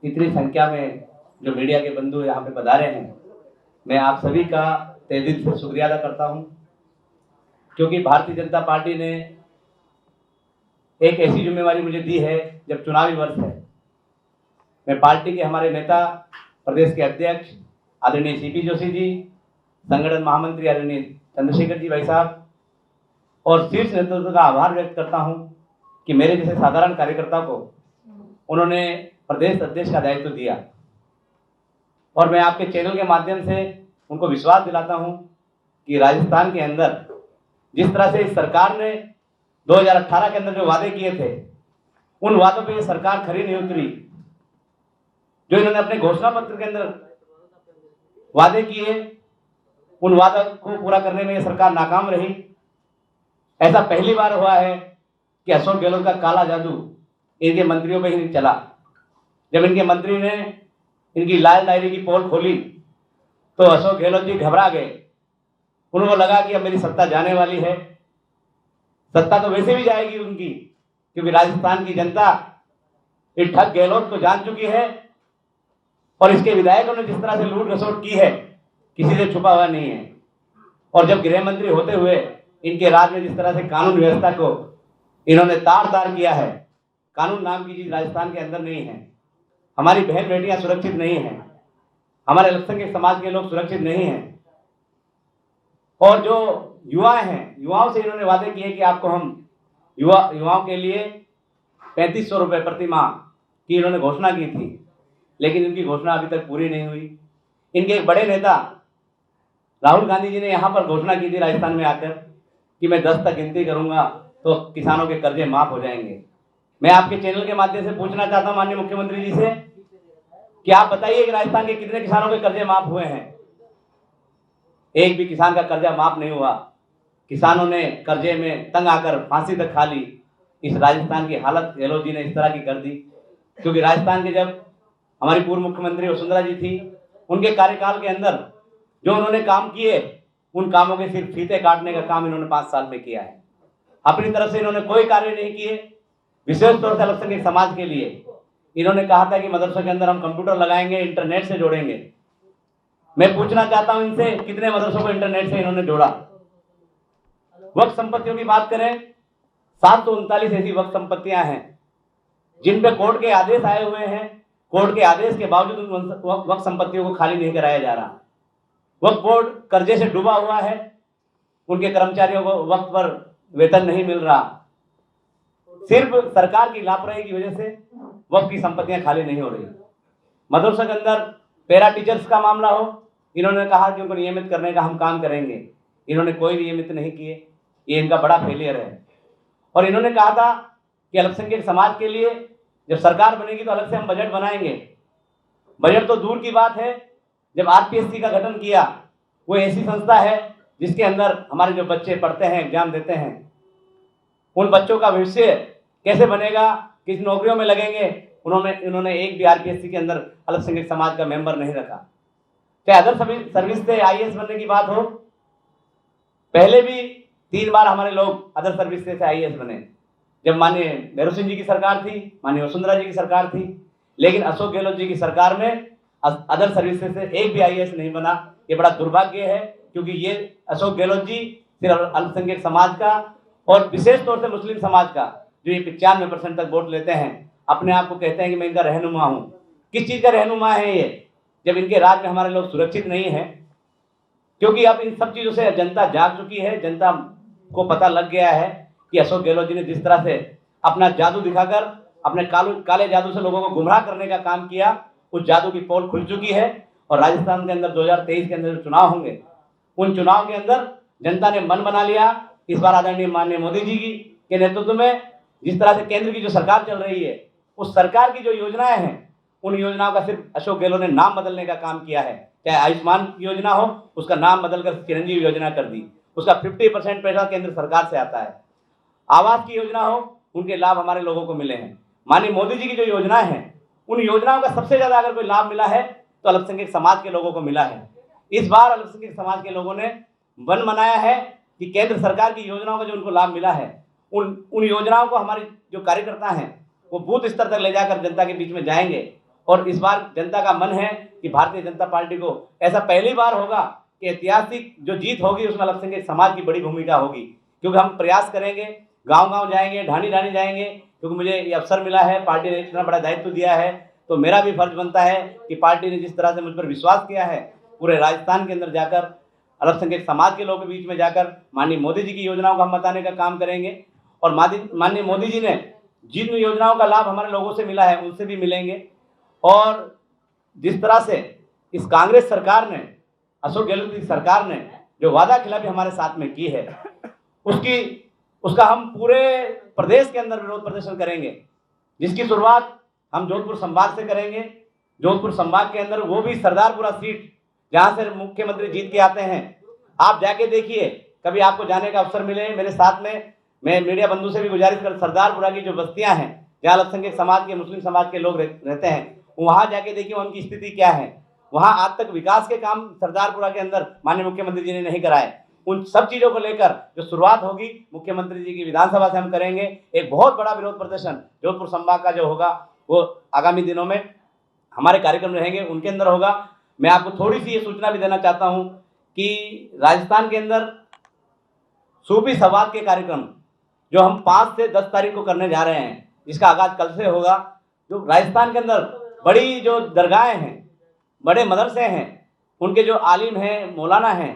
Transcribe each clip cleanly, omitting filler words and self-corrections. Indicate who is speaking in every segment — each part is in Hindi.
Speaker 1: इतनी संख्या में जो मीडिया के बंधु यहाँ पे पधारे हैं, मैं आप सभी का तहे दिल से शुक्रिया अदा करता हूँ, क्योंकि भारतीय जनता पार्टी ने एक ऐसी जिम्मेवारी मुझे दी है जब चुनावी वर्ष है। मैं पार्टी के हमारे नेता, प्रदेश के अध्यक्ष आदरणीय सीपी जोशी जी, संगठन महामंत्री आदरणीय चंद्रशेखर जी भाई साहब और शीर्ष नेतृत्व का आभार व्यक्त करता हूं कि मेरे जैसे साधारण कार्यकर्ता को उन्होंने प्रदेश अध्यक्ष का दायित्व दिया। और मैं आपके चैनल के माध्यम से उनको विश्वास दिलाता हूं कि राजस्थान के अंदर जिस तरह से इस सरकार ने 2018 के अंदर जो वादे किए थे, उन वादों पे ये सरकार खरी नहीं उतरी। जो इन्होंने अपने घोषणा पत्र के अंदर वादे किए, उन वादों को पूरा करने में ये सरकार नाकाम रही। ऐसा पहली बार हुआ है कि अशोक गहलोत का काला जादू इनके मंत्रियों पे ही नहीं चला। जब इनके मंत्री ने इनकी लाल डायरी की पोल खोली तो अशोक गहलोत जी घबरा गए। उनको लगा कि अब मेरी सत्ता जाने वाली है। सत्ता तो वैसे भी जाएगी उनकी, क्योंकि राजस्थान की जनता इस ठग गहलोत को जान चुकी है और इसके विधायकों ने जिस तरह से लूट घसोट की है, किसी से छुपा हुआ नहीं है। और जब गृह मंत्री होते हुए इनके राज में जिस तरह से कानून व्यवस्था को इन्होंने तार तार किया है, कानून नाम की चीज राजस्थान के अंदर नहीं है। हमारी बहन बेटियां सुरक्षित नहीं हैं, हमारे अल्पसंख्यक समाज के लोग सुरक्षित नहीं हैं। और जो युवा हैं, युवाओं से इन्होंने वादे किए कि आपको हम युवाओं के लिए 3500 रुपये प्रति माह की इन्होंने घोषणा की थी, लेकिन इनकी घोषणा अभी तक पूरी नहीं हुई। इनके एक बड़े नेता राहुल गांधी जी ने यहाँ पर घोषणा की थी राजस्थान में आकर कि मैं 10 तक गिनती करूंगा तो किसानों के कर्जे माफ हो जाएंगे। मैं आपके चैनल के माध्यम से पूछना चाहता हूं माननीय मुख्यमंत्री जी से कि आप बताइए कि राजस्थान के कितने किसानों के कर्जे माफ हुए हैं? एक भी किसान का कर्जा माफ नहीं हुआ। किसानों ने कर्जे में तंग आकर फांसी तक खा ली। इस राजस्थान की हालत गहलोत जी ने इस तरह की कर दी, क्योंकि राजस्थान के जब हमारी पूर्व मुख्यमंत्री वसुंधरा जी थी, उनके कार्यकाल के अंदर जो उन्होंने काम किए, उन कामों के सिर्फ फीते काटने का काम इन्होंने 5 साल में किया है। अपनी तरफ से इन्होंने कोई कार्य नहीं किए। विशेष तौर से अल्पसंख्यक समाज के लिए इन्होंने कहा था कि मदरसों के अंदर हम कंप्यूटर लगाएंगे, इंटरनेट से जोड़ेंगे। मैं पूछना चाहता हूं इनसे, कितने मदरसों को इंटरनेट से इन्होंने जोड़ा? वक्फ संपत्तियों की बात करें, 739 ऐसी वक्फ संपत्तियां हैं जिन पे कोर्ट के आदेश आए हुए हैं। कोर्ट के आदेश के बावजूद उन वक्फ संपत्तियों को खाली नहीं कराया जा रहा। वक्फ बोर्ड कर्जे से डूबा हुआ है, उनके कर्मचारियों को वक्त पर वेतन नहीं मिल रहा। सिर्फ सरकार की लापरवाही की वजह से वक्फ की संपत्तियां खाली नहीं हो रही। मदरसों के अंदर पैरा टीचर्स का मामला हो, इन्होंने कहा कि उनको नियमित करने का हम काम करेंगे। इन्होंने कोई नियमित नहीं किए, ये इनका बड़ा फेलियर है। और इन्होंने कहा था कि अल्पसंख्यक समाज के लिए जब सरकार बनेगी तो अलग से हम बजट बनाएंगे। बजट तो दूर की बात है, जब आरपीएससी का गठन किया, वो ऐसी संस्था है जिसके अंदर हमारे जो बच्चे पढ़ते हैं, एग्जाम देते हैं, उन बच्चों का भविष्य कैसे बनेगा, किस नौकरियों में लगेंगे, इन्होंने एक भी आरपीएससी के अंदर अल्पसंख्यक समाज का मेंबर नहीं रखा। चाहे अदर सर्विस से आईएएस बनने की बात हो, पहले भी 3 बार हमारे लोग अदर सर्विस से आईएएस बने। जब माननीय भैरव सिंह जी की सरकार थी, माननीय वसुंधरा जी की सरकार थी, लेकिन अशोक गहलोत जी की सरकार में अदर सर्विस से एक भी आईएएस नहीं बना। ये बड़ा दुर्भाग्य है, क्योंकि ये अशोक गहलोत जी सिर्फ अल्पसंख्यक समाज का और विशेष तौर से मुस्लिम समाज का, जो ये 95% तक वोट लेते हैं, अपने आप को कहते हैं कि मैं इनका रहनुमा हूँ। किस चीज़ का रहनुमा है ये, जब इनके राज में हमारे लोग सुरक्षित नहीं हैं? क्योंकि अब इन सब चीज़ों से जनता जाग चुकी है। जनता को पता लग गया है कि अशोक गहलोत जी ने जिस तरह से अपना जादू दिखाकर अपने काले जादू से लोगों को गुमराह करने का काम किया, उस जादू की पोल खुल चुकी है। और राजस्थान के अंदर 2023 के अंदर जो चुनाव होंगे, उन चुनाव के अंदर जनता ने मन बना लिया। इस बार आदरणीय माननीय मोदी जी के नेतृत्व में जिस तरह से केंद्र की जो सरकार चल रही है, उस सरकार की जो योजनाएं हैं, उन योजनाओं का सिर्फ अशोक गहलोत ने नाम बदलने का काम किया है। चाहे आयुष्मान योजना हो, उसका नाम बदलकर चिरंजीवी योजना कर दी, उसका 50% पैसा केंद्र सरकार से आता है। आवास की योजना हो, उनके लाभ हमारे लोगों को मिले हैं। माननीय मोदी जी की जो योजनाएं हैं, उन योजनाओं का सबसे ज्यादा अगर कोई लाभ मिला है तो अल्पसंख्यक समाज के लोगों को मिला है। इस बार अल्पसंख्यक समाज के लोगों ने मन बनाया है कि केंद्र सरकार की योजनाओं का जो उनको लाभ मिला है, उन योजनाओं को हमारे जो कार्यकर्ता हैं वो बूथ स्तर तक ले जाकर जनता के बीच में जाएंगे और इस बार जनता का मन है कि भारतीय जनता पार्टी को ऐसा पहली बार होगा कि ऐतिहासिक जो जीत होगी उसमें अल्पसंख्यक समाज की बड़ी भूमिका होगी, क्योंकि हम प्रयास करेंगे, गांव-गांव जाएंगे, ढाणी-ढाणी जाएंगे, क्योंकि मुझे ये अवसर मिला है, पार्टी ने इतना बड़ा दायित्व दिया है, तो मेरा भी फर्ज बनता है कि पार्टी ने जिस तरह से मुझ पर विश्वास किया है, पूरे राजस्थान के अंदर जाकर अल्पसंख्यक समाज के लोगों के बीच में जाकर माननीय मोदी जी की योजनाओं को हम बताने का काम करेंगे। और माननीय मोदी जी ने जिन योजनाओं का लाभ हमारे लोगों से मिला है उनसे भी मिलेंगे। और जिस तरह से इस कांग्रेस सरकार ने, अशोक गहलोत की सरकार ने जो वादा खिलाफी हमारे साथ में की है, उसका हम पूरे प्रदेश के अंदर विरोध प्रदर्शन करेंगे, जिसकी शुरुआत हम जोधपुर संभाग से करेंगे। जोधपुर संभाग के अंदर वो भी सरदारपुरा सीट जहां से मुख्यमंत्री जीत के आते हैं, आप जाके देखिए, कभी आपको जाने का अवसर मिले मेरे साथ में, मैं मीडिया बंधु से भी गुजारिश कर, सरदारपुरा की जो बस्तियां हैं जहाँ अल्पसंख्यक समाज के, मुस्लिम समाज के लोग रहते हैं, वहां जाके देखिए उनकी स्थिति क्या है। वहां आज तक विकास के काम सरदारपुरा के अंदर माननीय मुख्यमंत्री जी ने नहीं कराए। उन सब चीजों को लेकर जो शुरुआत होगी मुख्यमंत्री जी की विधानसभा से हम करेंगे। एक बहुत बड़ा विरोध प्रदर्शन जोधपुर संभाग का जो होगा वो आगामी दिनों में हमारे कार्यक्रम रहेंगे, उनके अंदर होगा। मैं आपको थोड़ी सी ये सूचना भी देना चाहता हूं कि राजस्थान के अंदर सूफी सवाद के कार्यक्रम जो हम 5 से 10 तारीख को करने जा रहे हैं, जिसका आगाज कल से होगा। जो राजस्थान के अंदर बड़ी जो दरगाहें हैं, बड़े मदरसे हैं, उनके जो आलिम हैं, मौलाना हैं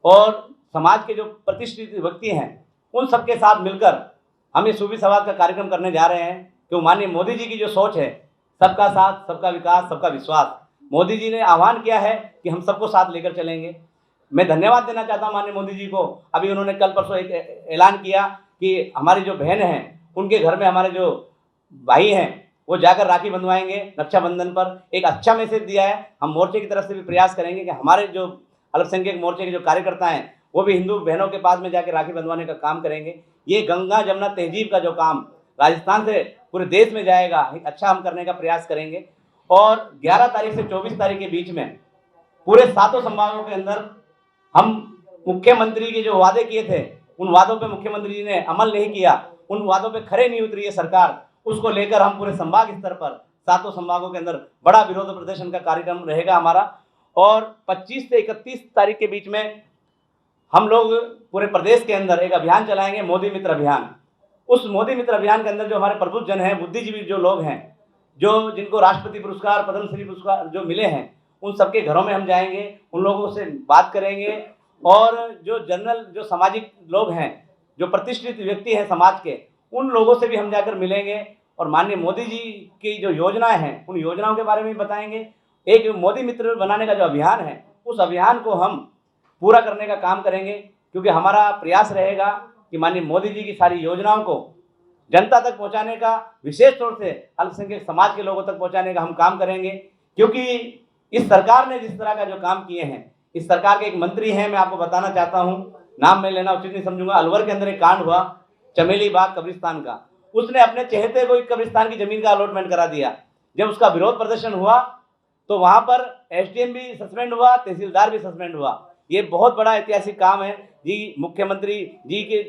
Speaker 1: और समाज के जो प्रतिष्ठित व्यक्ति हैं, उन सबके साथ मिलकर हम ये सूफी सवाद का कार्यक्रम करने जा रहे हैं। क्यों माननीय मोदी जी की जो सोच है, सबका साथ, सबका विकास, सबका विश्वास, मोदी जी ने आह्वान किया है कि हम सबको साथ लेकर चलेंगे। मैं धन्यवाद देना चाहता हूं माननीय मोदी जी को। अभी उन्होंने कल परसों एक ऐलान किया कि हमारी जो बहन हैं, उनके घर में हमारे जो भाई हैं वो जाकर राखी बंधवाएंगे रक्षाबंधन पर। एक अच्छा मैसेज दिया है। हम मोर्चे की तरफ से भी प्रयास करेंगे कि हमारे जो अल्पसंख्यक मोर्चे के जो कार्यकर्ता हैं वो भी हिंदू बहनों के पास में जाकर राखी बंधवाने का काम करेंगे। ये गंगा जमुना तहजीब का जो काम राजस्थान से पूरे देश में जाएगा, अच्छा हम करने का प्रयास करेंगे। और 11 तारीख से 24 तारीख के बीच में पूरे 7 संभागों के अंदर हम मुख्यमंत्री के जो वादे किए थे, उन वादों पे मुख्यमंत्री जी ने अमल नहीं किया, उन वादों पे खरे नहीं उतरी है सरकार, उसको लेकर हम पूरे संभाग स्तर पर 7 संभागों के अंदर बड़ा विरोध प्रदर्शन का कार्यक्रम रहेगा हमारा। और 25 से 31 तारीख के बीच में हम लोग पूरे प्रदेश के अंदर एक अभियान चलाएंगे, मोदी मित्र अभियान। उस मोदी मित्र अभियान के अंदर जो हमारे प्रबुद्ध जन हैं, बुद्धिजीवी जो लोग हैं, जो जिनको राष्ट्रपति पुरस्कार, पद्मश्री पुरस्कार जो मिले हैं, उन सबके घरों में हम जाएंगे, उन लोगों से बात करेंगे। और जो जनरल जो सामाजिक लोग हैं, जो प्रतिष्ठित व्यक्ति हैं समाज के, उन लोगों से भी हम जाकर मिलेंगे और माननीय मोदी जी की जो योजनाएं हैं, उन योजनाओं के बारे में बताएंगे। एक मोदी मित्र बनाने का जो अभियान है, उस अभियान को हम पूरा करने का काम करेंगे, क्योंकि हमारा प्रयास रहेगा कि माननीय मोदी जी की सारी योजनाओं को जनता तक पहुंचाने का, विशेष तौर से अल्पसंख्यक समाज के लोगों तक पहुंचाने का हम काम करेंगे। क्योंकि इस सरकार ने जिस तरह का जो काम किए हैं, इस सरकार के एक मंत्री हैं, मैं आपको बताना चाहता हूं, नाम मैं लेना उचित नहीं समझूंगा। अलवर के अंदर एक कांड हुआ चमेली बाग कब्रिस्तान का, उसने अपने चहेते को एक कब्रिस्तान की जमीन का अलॉटमेंट करा दिया। जब उसका विरोध प्रदर्शन हुआ तो वहां पर एसडीएम भी सस्पेंड हुआ, तहसीलदार भी सस्पेंड हुआ। ये बहुत बड़ा ऐतिहासिक काम है जी। मुख्यमंत्री जी के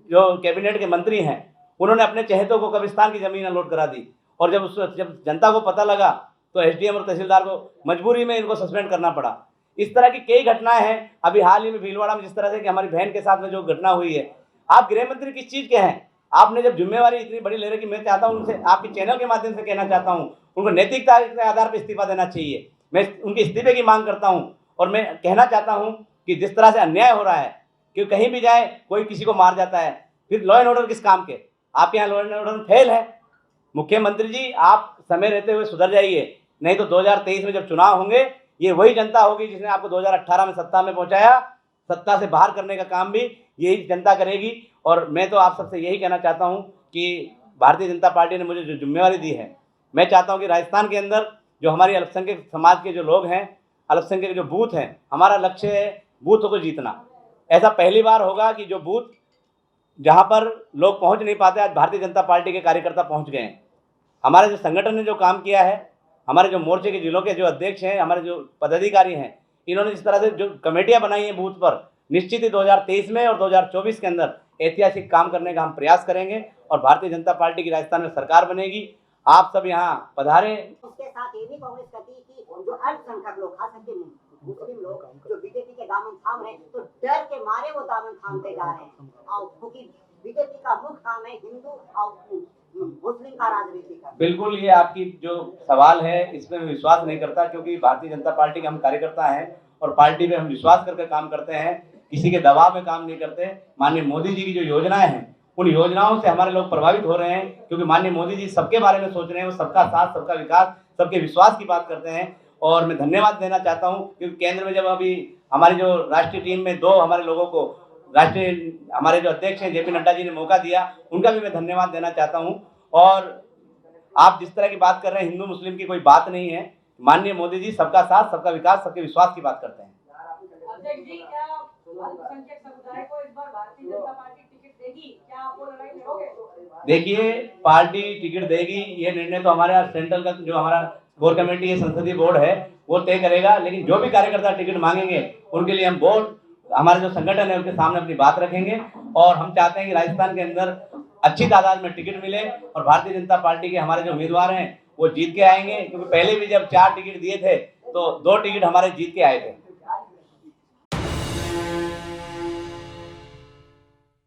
Speaker 1: जो कैबिनेट के मंत्री हैं, उन्होंने अपने चहेतों को कब्रिस्तान की जमीन अलॉट करा दी। और जब जनता को पता लगा तो एसडीएम और तहसीलदार को मजबूरी में इनको सस्पेंड करना पड़ा। इस तरह की कई घटनाएं हैं। अभी हाल ही में भीलवाड़ा में जिस तरह से कि हमारी बहन के साथ में जो घटना हुई है, आप गृह मंत्री किस चीज के हैं? आपने जब जिम्मेवारी इतनी बड़ी ले रखी, मैं चाहता हूं उनसे, आपके चैनल के माध्यम से कहना चाहता हूं, उनको नैतिकता के आधार पर इस्तीफा देना चाहिए। मैं उनके इस्तीफे की मांग करता हूं। और मैं कहना चाहता हूं कि जिस तरह से अन्याय हो रहा है कि कहीं भी जाए कोई किसी को मार जाता है, फिर लॉ एंड ऑर्डर किस काम के? आपके यहाँ लॉ एंड ऑर्डर फेल है। मुख्यमंत्री जी, आप समय रहते हुए सुधर जाइए, नहीं तो 2023 में जब चुनाव होंगे, ये वही जनता होगी जिसने आपको 2018 में सत्ता में पहुंचाया। सत्ता से बाहर करने का काम भी यही जनता करेगी। और मैं तो आप सबसे यही कहना चाहता हूं कि भारतीय जनता पार्टी ने मुझे जो जिम्मेवारी दी है, मैं चाहता हूं कि राजस्थान के अंदर जो हमारी अल्पसंख्यक समाज के जो लोग हैं, अल्पसंख्यक जो बूथ हैं, हमारा लक्ष्य है बूथों को जीतना। ऐसा पहली बार होगा कि जो बूथ जहां पर लोग पहुंच नहीं पाते, आज भारतीय जनता पार्टी के कार्यकर्ता पहुंच गए हैं। हमारे जो संगठन ने जो काम किया है, हमारे जो मोर्चे के जिलों के जो अध्यक्ष हैं, हमारे जो पदाधिकारी हैं, इन्होंने जिस तरह से जो कमेटियां बनाई हैं बूथ पर, निश्चित ही 2023 में और 2024 के अंदर ऐतिहासिक काम करने का हम प्रयास करेंगे और भारतीय जनता पार्टी की राजस्थान में सरकार बनेगी। आप सब यहाँ पधारें।
Speaker 2: इसके साथ ये भी कांग्रेस कहती है कि जो अल्पसंख्यक लोग, खास करके मुस्लिम लोग जो बीजेपी के दामन थाम रहे, तो डर के मारे वो दामन थामते जा रहे हैं, और क्योंकि बीजेपी का मुख्य काम है हिंदू और मुस्लिम का राजनीति करना।
Speaker 1: बिल्कुल, ये आपकी जो सवाल है इसमें मैं विश्वास नहीं करता, क्योंकि भारतीय जनता पार्टी के हम कार्यकर्ता हैं और पार्टी पे हम विश्वास करके काम करते हैं, किसी के दबाव में काम नहीं करते। माननीय मोदी जी की जो योजनाएं हैं, उन योजनाओं से हमारे लोग प्रभावित हो रहे हैं, क्योंकि माननीय मोदी जी सबके बारे में सोच रहे हैं, वो सबका साथ, सबका विकास, सबके विश्वास की बात करते हैं। और मैं धन्यवाद देना चाहता हूँ, क्योंकि केंद्र में जब अभी हमारी जो राष्ट्रीय टीम में 2 हमारे लोगों को राष्ट्रीय हमारे जो अध्यक्ष हैं जेपी नड्डा जी ने मौका दिया, उनका भी मैं धन्यवाद देना चाहता हूँ। और आप जिस तरह की बात कर रहे हैं, हिंदू मुस्लिम की कोई बात नहीं है। माननीय मोदी जी सबका साथ, सबका विकास, सबके विश्वास की बात करते हैं।
Speaker 3: अध्यक्ष जी, क्या अल्पसंख्यक समुदाय को इस बार भारतीय जनता पार्टी टिकट देगी? क्या आप वो लड़ाई लड़ोगे?
Speaker 1: देखिए, पार्टी टिकट देगी ये निर्णय तो हमारे सेंट्रल का जो हमारा कोर कमेटी है, संसदीय बोर्ड है, वो तय करेगा। लेकिन जो भी कार्यकर्ता टिकट मांगेंगे उनके लिए हम बोर्ड, हमारे जो संगठन है, उनके सामने अपनी बात रखेंगे। और हम चाहते हैं कि राजस्थान के अंदर अच्छी तादाद में टिकट मिले और भारतीय जनता पार्टी के हमारे जो उम्मीदवार हैं वो जीत के आएंगे, क्योंकि पहले भी जब 4 टिकट दिए थे तो 2 टिकट हमारे जीत के आए थे।